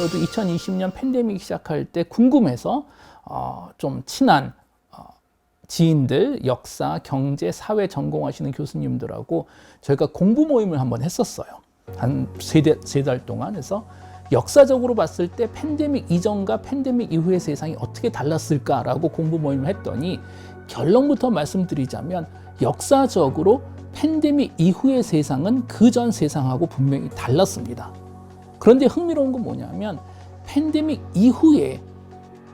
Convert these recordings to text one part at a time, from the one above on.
저도 2020년 팬데믹 시작할 때 궁금해서 좀 친한 지인들, 역사, 경제, 사회 전공하시는 교수님들하고 저희가 공부 모임을 한번 했었어요. 한 세 달 동안. 해서 역사적으로 봤을 때 팬데믹 이전과 팬데믹 이후의 세상이 어떻게 달랐을까라고 공부 모임을 했더니 결론부터 말씀드리자면 역사적으로 팬데믹 이후의 세상은 그전 세상하고 분명히 달랐습니다. 그런데 흥미로운 건 뭐냐면 팬데믹 이후에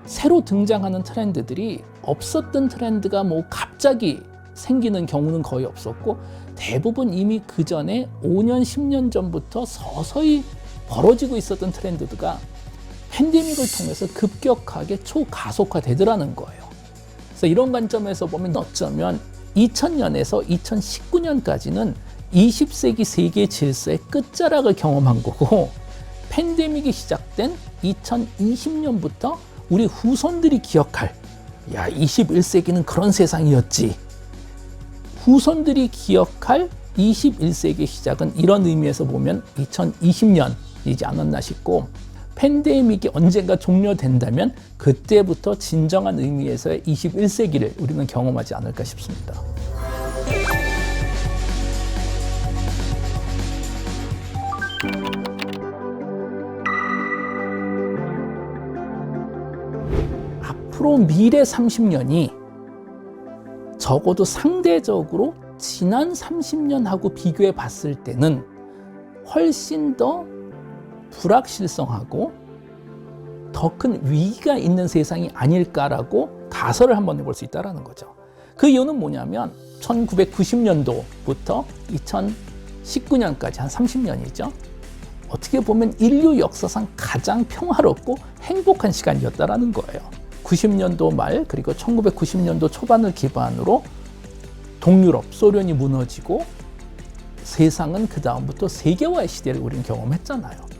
새로 등장하는 트렌드들이 없었던 트렌드가 뭐 갑자기 생기는 경우는 거의 없었고 대부분 이미 그 전에 5년, 10년 전부터 서서히 벌어지고 있었던 트렌드가 팬데믹을 통해서 급격하게 초가속화되더라는 거예요. 그래서 이런 관점에서 보면 어쩌면 2000년에서 2019년까지는 20세기 세계 질서의 끝자락을 경험한 거고 팬데믹이 시작된 2020년부터 우리 후손들이 기억할 21세기는 그런 세상이었지. 후손들이 기억할 21세기 시작은 이런 의미에서 보면 2020년이지 않았나 싶고 팬데믹이 언젠가 종료된다면 그때부터 진정한 의미에서의 21세기를 우리는 경험하지 않을까 싶습니다. 앞으로 미래 30년이 적어도 상대적으로 지난 30년하고 비교해 봤을 때는 훨씬 더 불확실성하고 더 큰 위기가 있는 세상이 아닐까라고 가설을 한번 해볼 수 있다는 거죠. 그 이유는 뭐냐면 1990년도부터 2019년까지 한 30년이죠. 어떻게 보면 인류 역사상 가장 평화롭고 행복한 시간이었다는 거예요. 90년도 말 그리고 1990년도 초반을 기반으로 동유럽, 소련이 무너지고 세상은 그 다음부터 세계화의 시대를 우리는 경험했잖아요.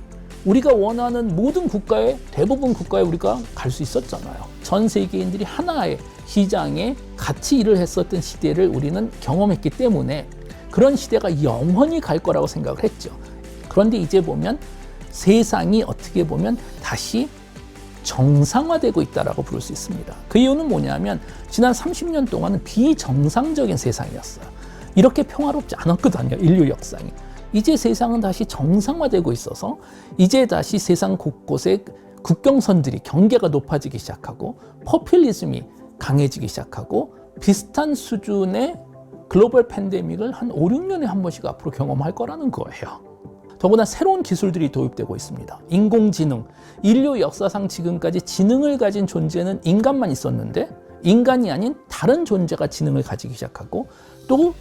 우리가 원하는 모든 국가에 대부분 국가에 우리가 갈 수 있었잖아요. 전 세계인들이 하나의 시장에 같이 일을 했었던 시대를 우리는 경험했기 때문에 그런 시대가 영원히 갈 거라고 생각을 했죠. 그런데 이제 보면 세상이 어떻게 보면 다시 정상화되고 있다라고 부를 수 있습니다. 그 이유는 뭐냐면 지난 30년 동안은 비정상적인 세상이었어요. 이렇게 평화롭지 않았거든요, 인류 역사이. 이제 세상은 다시 정상화되고 있어서 이제 다시 세상 곳곳에 국경선들이 경계가 높아지기 시작하고 포퓰리즘이 강해지기 시작하고 비슷한 수준의 글로벌 팬데믹을 한 5, 6년에 한 번씩 앞으로 경험할 거라는 거예요. 더구나 새로운 기술들이 도입되고 있습니다. 인공지능, 인류 역사상 지금까지 지능을 가진 존재는 인간만 있었는데 인간이 아닌 다른 존재가 지능을 가지기 시작하고 또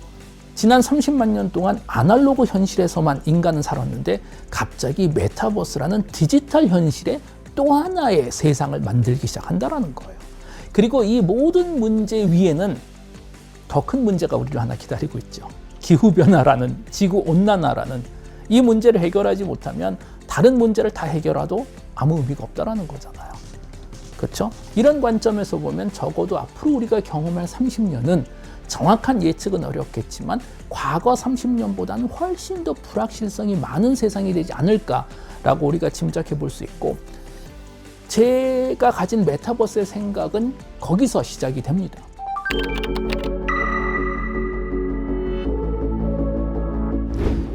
지난 30만 년 동안 아날로그 현실에서만 인간은 살았는데 갑자기 메타버스라는 디지털 현실의 또 하나의 세상을 만들기 시작한다는 거예요. 그리고 이 모든 문제 위에는 더 큰 문제가 우리를 하나 기다리고 있죠. 기후변화라는, 지구온난화라는 이 문제를 해결하지 못하면 다른 문제를 다 해결해도 아무 의미가 없다는 거잖아요. 그렇죠? 이런 관점에서 보면 적어도 앞으로 우리가 경험할 30년은 정확한 예측은 어렵겠지만 과거 30년보다는 훨씬 더 불확실성이 많은 세상이 되지 않을까라고 우리가 짐작해 볼 수 있고 제가 가진 메타버스의 생각은 거기서 시작이 됩니다.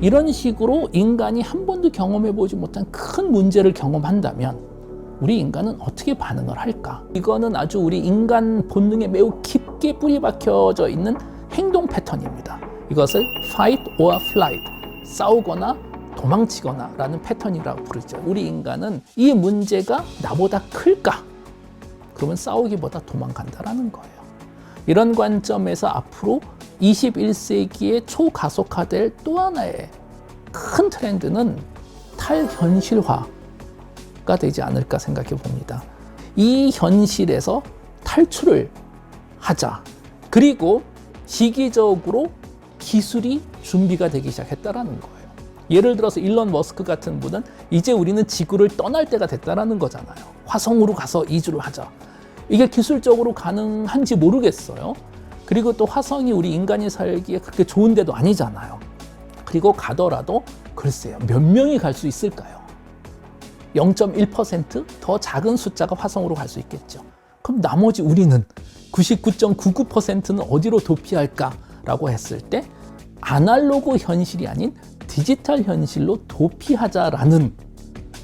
이런 식으로 인간이 한 번도 경험해보지 못한 큰 문제를 경험한다면 우리 인간은 어떻게 반응을 할까? 이거는 아주 우리 인간 본능에 매우 깊게 뿌리 박혀져 있는 행동 패턴입니다. 이것을 fight or flight, 싸우거나 도망치거나 라는 패턴이라고 부르죠. 우리 인간은 이 문제가 나보다 클까? 그러면 싸우기보다 도망간다라는 거예요. 이런 관점에서 앞으로 21세기에 초가속화될 또 하나의 큰 트렌드는 탈현실화가 되지 않을까 생각해 봅니다. 이 현실에서 탈출을 하자. 그리고 시기적으로 기술이 준비가 되기 시작했다라는 거예요. 예를 들어서 일론 머스크 같은 분은 이제 우리는 지구를 떠날 때가 됐다라는 거잖아요. 화성으로 가서 이주를 하자. 이게 기술적으로 가능한지 모르겠어요. 그리고 또 화성이 우리 인간이 살기에 그렇게 좋은 데도 아니잖아요. 그리고 가더라도 글쎄요, 몇 명이 갈 수 있을까요? 0.1%더 작은 숫자가 화성으로 갈 수 있겠죠. 그럼 나머지 우리는 99.99%는 어디로 도피할까라고 했을 때 아날로그 현실이 아닌 디지털 현실로 도피하자라는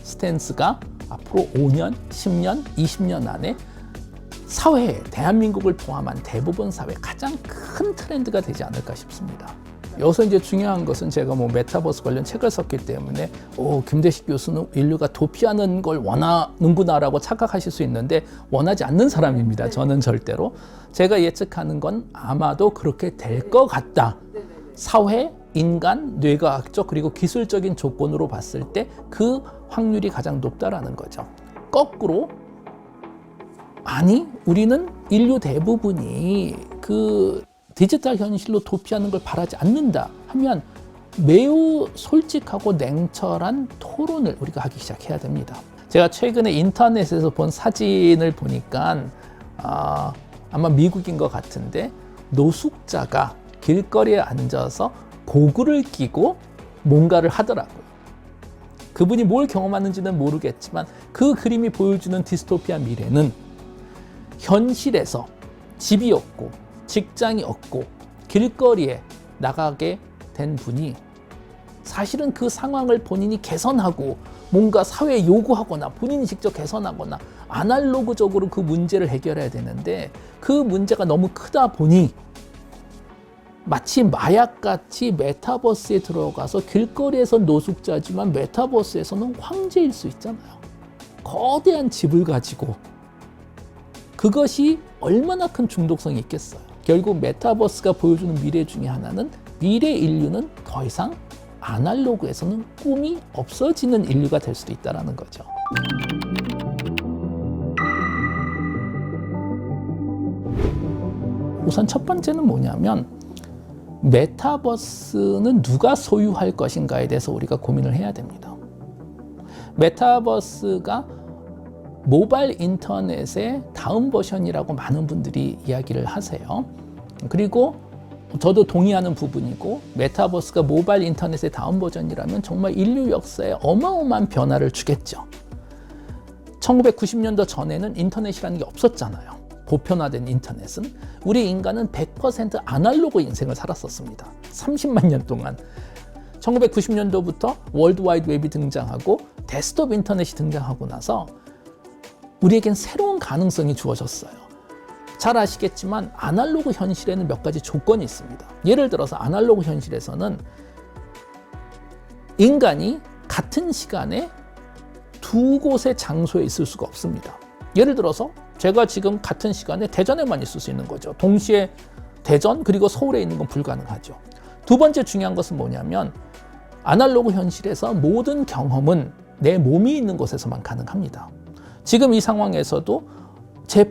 스탠스가 앞으로 5년, 10년, 20년 안에 사회에 대한민국을 포함한 대부분 사회 가장 큰 트렌드가 되지 않을까 싶습니다. 여기서 이제 중요한 것은 제가 메타버스 관련 책을 썼기 때문에 김대식 교수는 인류가 도피하는 걸 원하는구나라고 착각하실 수 있는데 원하지 않는 사람입니다. 저는 절대로. 제가 예측하는 건 아마도 그렇게 될 것 같다. 사회, 인간, 뇌과학적 그리고 기술적인 조건으로 봤을 때 그 확률이 가장 높다라는 거죠. 거꾸로 아니 우리는 인류 대부분이 그 디지털 현실로 도피하는 걸 바라지 않는다 하면 매우 솔직하고 냉철한 토론을 우리가 하기 시작해야 됩니다. 제가 최근에 인터넷에서 본 사진을 보니까 아마 미국인 것 같은데 노숙자가 길거리에 앉아서 고글을 끼고 뭔가를 하더라고요. 그분이 뭘 경험하는지는 모르겠지만 그 그림이 보여주는 디스토피아 미래는 현실에서 집이 없고 직장이 없고 길거리에 나가게 된 분이 사실은 그 상황을 본인이 개선하고 뭔가 사회에 요구하거나 본인이 직접 개선하거나 아날로그적으로 그 문제를 해결해야 되는데 그 문제가 너무 크다 보니 마치 마약같이 메타버스에 들어가서 길거리에서 노숙자지만 메타버스에서는 황제일 수 있잖아요. 거대한 집을 가지고 그것이 얼마나 큰 중독성이 있겠어요. 결국 메타버스가 보여주는 미래 중에 하나는 미래 인류는 더 이상 아날로그에서는 꿈이 없어지는 인류가 될 수도 있다는 거죠. 우선 첫 번째는 뭐냐면 메타버스는 누가 소유할 것인가에 대해서 우리가 고민을 해야 됩니다. 메타버스가 모바일 인터넷의 다음 버전이라고 많은 분들이 이야기를 하세요. 그리고 저도 동의하는 부분이고 메타버스가 모바일 인터넷의 다음 버전이라면 정말 인류 역사에 어마어마한 변화를 주겠죠. 1990년도 전에는 인터넷이라는 게 없었잖아요. 보편화된 인터넷은 우리 인간은 100% 아날로그 인생을 살았었습니다. 30만 년 동안 1990년도부터 월드와이드 웹이 등장하고 데스크톱 인터넷이 등장하고 나서 우리에겐 새로운 가능성이 주어졌어요. 잘 아시겠지만 아날로그 현실에는 몇 가지 조건이 있습니다. 예를 들어서 아날로그 현실에서는 인간이 같은 시간에 두 곳의 장소에 있을 수가 없습니다. 예를 들어서 제가 지금 같은 시간에 대전에만 있을 수 있는 거죠. 동시에 대전 그리고 서울에 있는 건 불가능하죠. 두 번째 중요한 것은 뭐냐면 아날로그 현실에서 모든 경험은 내 몸이 있는 곳에서만 가능합니다. 지금 이 상황에서도 제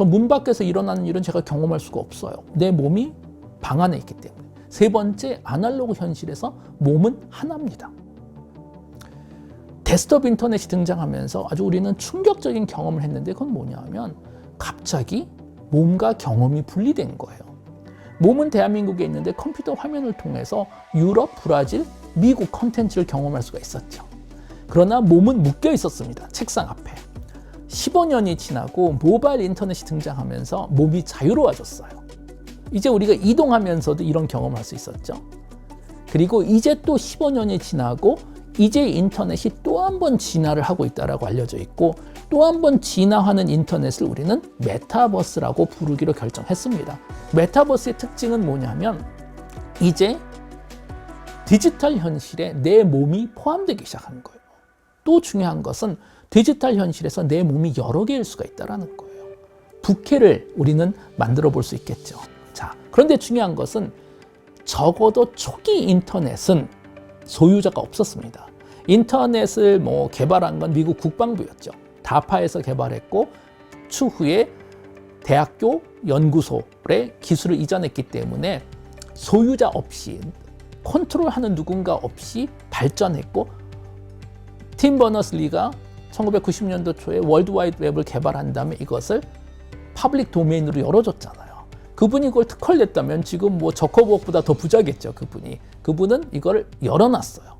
문 밖에서 일어나는 일은 제가 경험할 수가 없어요. 내 몸이 방 안에 있기 때문에. 세 번째, 아날로그 현실에서 몸은 하나입니다. 데스크톱 인터넷이 등장하면서 아주 우리는 충격적인 경험을 했는데 그건 뭐냐면 갑자기 몸과 경험이 분리된 거예요. 몸은 대한민국에 있는데 컴퓨터 화면을 통해서 유럽, 브라질, 미국 컨텐츠를 경험할 수가 있었죠. 그러나 몸은 묶여 있었습니다. 책상 앞에. 15년이 지나고 모바일 인터넷이 등장하면서 몸이 자유로워졌어요. 이제 우리가 이동하면서도 이런 경험을 할 수 있었죠. 그리고 이제 또 15년이 지나고 이제 인터넷이 또 한 번 진화를 하고 있다고 알려져 있고 또 한 번 진화하는 인터넷을 우리는 메타버스라고 부르기로 결정했습니다. 메타버스의 특징은 뭐냐면 이제 디지털 현실에 내 몸이 포함되기 시작하는 거예요. 또 중요한 것은 디지털 현실에서 내 몸이 여러 개일 수가 있다는 거예요. 부캐를 우리는 만들어 볼 수 있겠죠. 자, 그런데 중요한 것은 적어도 초기 인터넷은 소유자가 없었습니다. 인터넷을 개발한 건 미국 국방부였죠. 다파에서 개발했고 추후에 대학교 연구소에 기술을 이전했기 때문에 소유자 없이 컨트롤하는 누군가 없이 발전했고 팀 버너스리가 1990년도 초에 월드와이드 웹을 개발한 다음에 이것을 퍼블릭 도메인으로 열어줬잖아요. 그분이 그걸 특허냈다면 지금 저커버그보다 더 부자겠죠. 그분은 이걸 열어놨어요.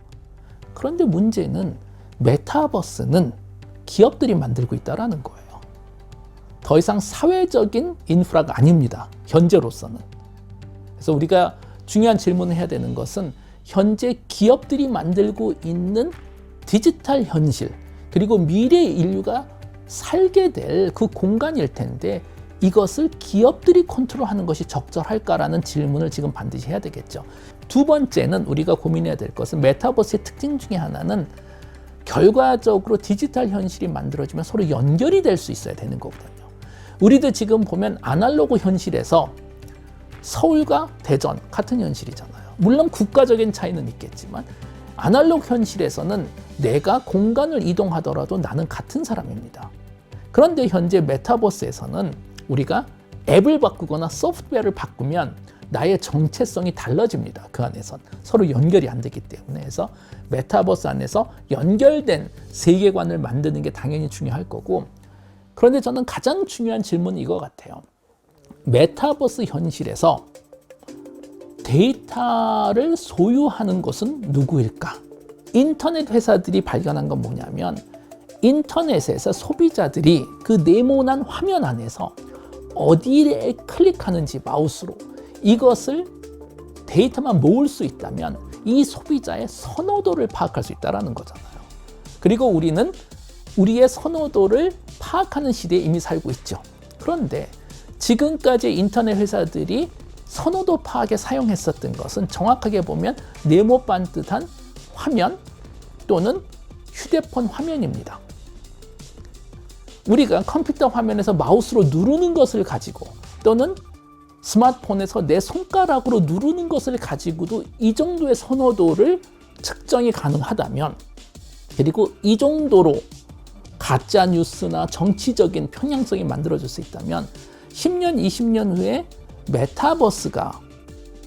그런데 문제는 메타버스는 기업들이 만들고 있다는 거예요. 더 이상 사회적인 인프라가 아닙니다. 현재로서는. 그래서 우리가 중요한 질문을 해야 되는 것은 현재 기업들이 만들고 있는 디지털 현실, 그리고 미래의 인류가 살게 될 그 공간일 텐데 이것을 기업들이 컨트롤하는 것이 적절할까라는 질문을 지금 반드시 해야 되겠죠. 두 번째는 우리가 고민해야 될 것은 메타버스의 특징 중에 하나는 결과적으로 디지털 현실이 만들어지면 서로 연결이 될 수 있어야 되는 거거든요. 우리도 지금 보면 아날로그 현실에서 서울과 대전 같은 현실이잖아요. 물론 국가적인 차이는 있겠지만 아날로그 현실에서는 내가 공간을 이동하더라도 나는 같은 사람입니다. 그런데 현재 메타버스에서는 우리가 앱을 바꾸거나 소프트웨어를 바꾸면 나의 정체성이 달라집니다. 그 안에선 서로 연결이 안 되기 때문에. 그래서 메타버스 안에서 연결된 세계관을 만드는 게 당연히 중요할 거고, 그런데 저는 가장 중요한 질문은 이거 같아요. 메타버스 현실에서 데이터를 소유하는 것은 누구일까? 인터넷 회사들이 발견한 건 뭐냐면 인터넷에서 소비자들이 그 네모난 화면 안에서 어디에 클릭하는지 마우스로 이것을 데이터만 모을 수 있다면 이 소비자의 선호도를 파악할 수 있다는 거잖아요. 그리고 우리는 우리의 선호도를 파악하는 시대에 이미 살고 있죠. 그런데 지금까지 인터넷 회사들이 선호도 파악에 사용했었던 것은 정확하게 보면 네모 반듯한 화면 또는 휴대폰 화면입니다. 우리가 컴퓨터 화면에서 마우스로 누르는 것을 가지고 또는 스마트폰에서 내 손가락으로 누르는 것을 가지고도 이 정도의 선호도를 측정이 가능하다면, 그리고 이 정도로 가짜 뉴스나 정치적인 편향성이 만들어질 수 있다면 10년, 20년 후에 메타버스가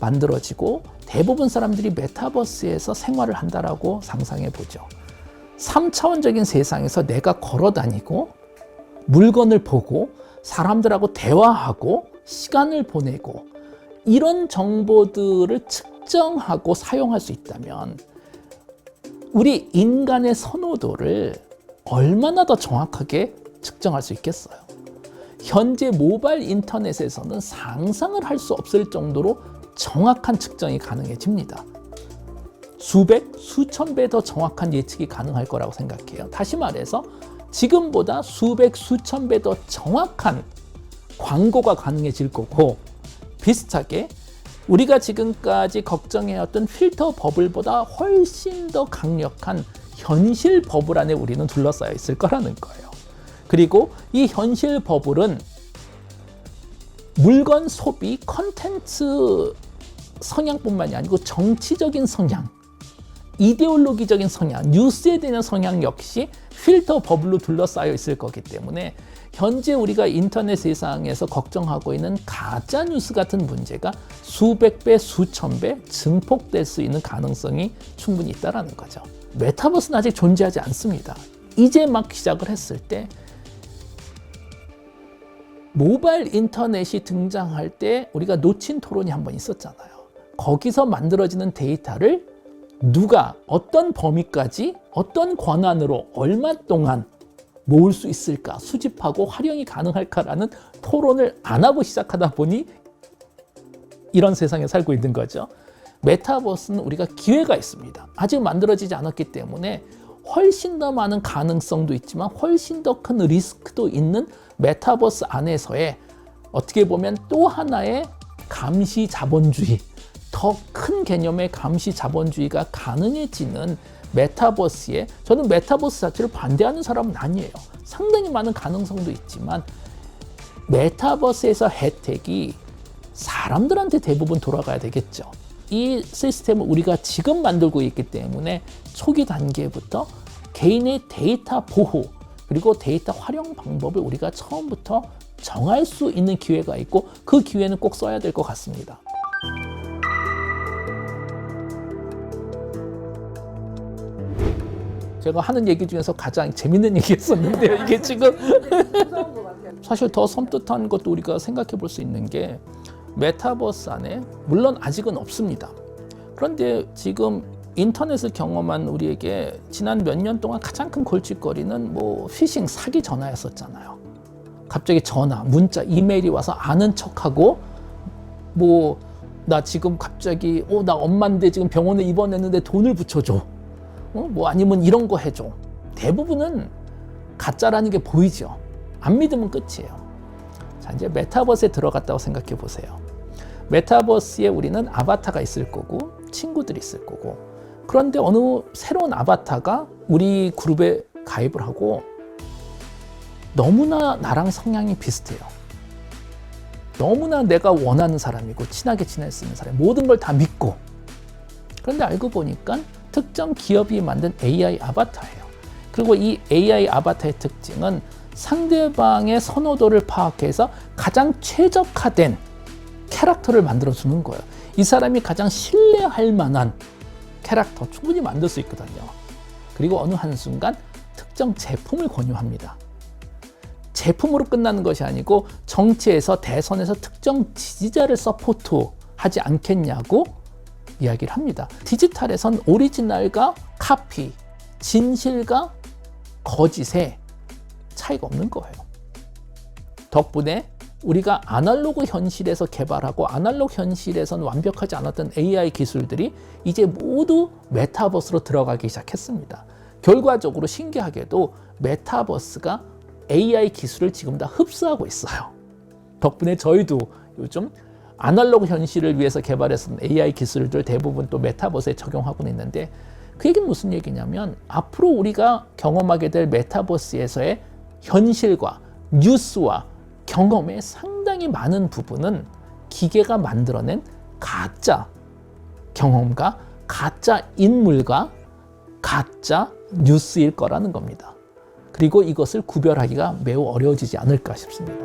만들어지고 대부분 사람들이 메타버스에서 생활을 한다라고 상상해 보죠. 3차원적인 세상에서 내가 걸어 다니고 물건을 보고 사람들하고 대화하고 시간을 보내고 이런 정보들을 측정하고 사용할 수 있다면 우리 인간의 선호도를 얼마나 더 정확하게 측정할 수 있겠어요? 현재 모바일 인터넷에서는 상상을 할 수 없을 정도로 정확한 측정이 가능해집니다. 수백, 수천 배 더 정확한 예측이 가능할 거라고 생각해요. 다시 말해서 지금보다 수백, 수천 배 더 정확한 광고가 가능해질 거고, 비슷하게 우리가 지금까지 걱정해왔던 필터 버블보다 훨씬 더 강력한 현실 버블 안에 우리는 둘러싸여 있을 거라는 거예요. 그리고 이 현실 버블은 물건 소비, 컨텐츠 성향뿐만이 아니고 정치적인 성향, 이데올로기적인 성향, 뉴스에 대한 성향 역시 필터 버블로 둘러싸여 있을 거기 때문에 현재 우리가 인터넷 세상에서 걱정하고 있는 가짜 뉴스 같은 문제가 수백 배, 수천 배 증폭될 수 있는 가능성이 충분히 있다는 거죠. 메타버스는 아직 존재하지 않습니다. 이제 막 시작을 했을 때 모바일 인터넷이 등장할 때 우리가 놓친 토론이 한 번 있었잖아요. 거기서 만들어지는 데이터를 누가 어떤 범위까지 어떤 권한으로 얼마 동안 모을 수 있을까, 수집하고 활용이 가능할까라는 토론을 안 하고 시작하다 보니 이런 세상에 살고 있는 거죠. 메타버스는 우리가 기회가 있습니다. 아직 만들어지지 않았기 때문에 훨씬 더 많은 가능성도 있지만 훨씬 더 큰 리스크도 있는 메타버스 안에서의 어떻게 보면 또 하나의 감시 자본주의, 더 큰 개념의 감시 자본주의가 가능해지는 메타버스에, 저는 메타버스 자체를 반대하는 사람은 아니에요. 상당히 많은 가능성도 있지만 메타버스에서 혜택이 사람들한테 대부분 돌아가야 되겠죠. 이 시스템을 우리가 지금 만들고 있기 때문에 초기 단계부터 개인의 데이터 보호 그리고 데이터 활용 방법을 우리가 처음부터 정할 수 있는 기회가 있고 그 기회는 꼭 써야 될 것 같습니다. 제가 하는 얘기 중에서 가장 재밌는 얘기였었는데요. 이게 지금 사실 더 섬뜩한 것도 우리가 생각해 볼 수 있는 게 메타버스 안에 물론 아직은 없습니다. 그런데 지금 인터넷을 경험한 우리에게 지난 몇 년 동안 가장 큰 골칫거리는 뭐 피싱 사기 전화였었잖아요. 갑자기 전화, 문자, 이메일이 와서 아는 척하고 뭐 나 지금 갑자기 나 엄마인데 지금 병원에 입원했는데 돈을 붙여줘. 뭐 아니면 이런 거 해줘. 대부분은 가짜라는 게 보이죠. 안 믿으면 끝이에요. 자, 이제 메타버스에 들어갔다고 생각해 보세요. 메타버스에 우리는 아바타가 있을 거고 친구들이 있을 거고, 그런데 어느 새로운 아바타가 우리 그룹에 가입을 하고 너무나 나랑 성향이 비슷해요. 너무나 내가 원하는 사람이고 친하게 지낼 수 있는 사람, 모든 걸 다 믿고. 그런데 알고 보니까 특정 기업이 만든 AI 아바타예요. 그리고 이 AI 아바타의 특징은 상대방의 선호도를 파악해서 가장 최적화된 캐릭터를 만들어주는 거예요. 이 사람이 가장 신뢰할 만한 캐릭터 충분히 만들 수 있거든요. 그리고 어느 한순간 특정 제품을 권유합니다. 제품으로 끝나는 것이 아니고 정치에서 대선에서 특정 지지자를 서포트하지 않겠냐고 이야기를 합니다. 디지털에선 오리지널과 카피, 진실과 거짓의 차이가 없는 거예요. 덕분에 우리가 아날로그 현실에서 개발하고 아날로그 현실에선 완벽하지 않았던 AI 기술들이 이제 모두 메타버스로 들어가기 시작했습니다. 결과적으로 신기하게도 메타버스가 AI 기술을 지금 다 흡수하고 있어요. 덕분에 저희도 요즘 아날로그 현실을 위해서 개발했던 AI 기술들 대부분 또 메타버스에 적용하고 있는데, 그 얘기는 무슨 얘기냐면 앞으로 우리가 경험하게 될 메타버스에서의 현실과 뉴스와 경험의 상당히 많은 부분은 기계가 만들어낸 가짜 경험과 가짜 인물과 가짜 뉴스일 거라는 겁니다. 그리고 이것을 구별하기가 매우 어려워지지 않을까 싶습니다.